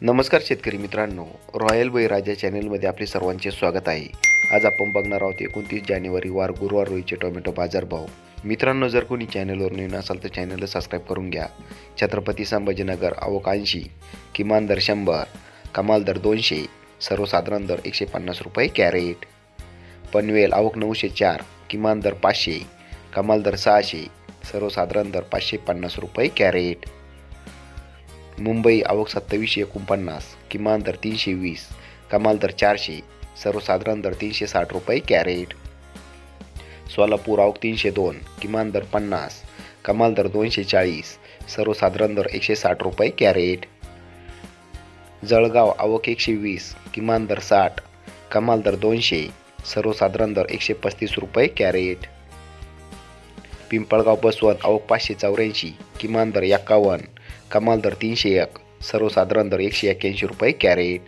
नमस्कार शेतकरी मित्रांनो, रॉयल बळीराजा चॅनलमध्ये आपले सर्वांचे स्वागत आहे. आज आपण बघणार आहोत 29 जानेवारी वार गुरुवार रोजीचे टोमॅटो बाजारभाव. मित्रांनो, जर कोणी चॅनलवर नवीन असाल तर चॅनलला सबस्क्राईब करून घ्या. छत्रपती संभाजीनगर आवक 80, किमान दर 100, कमाल दर 200, सर्वसाधारण दर 150 रुपये कॅरेट. पनवेल आवक 904, किमान दर 500, कमाल दर 600, सर्वसाधारण दर 550 रुपये कॅरेट. मुंबई आवक 2749, किमान दर 320, कमाल दर 400, सर्वसाधारण दर 360 रुपये कॅरेट. सोलापूर आवक 302, किमान दर 50, कमाल दर 240, सर्वसाधारण दर 160 रुपये कॅरेट. जळगाव आवक 120, किमान दर 60, कमाल दर 200, सर्वसाधारण दर 135 रुपये कॅरेट. पिंपळगाव बसवंत आवक 584, किमान दर 51, कमाल दर 301, सर्वसाधारण दर 181 रुपये कॅरेट.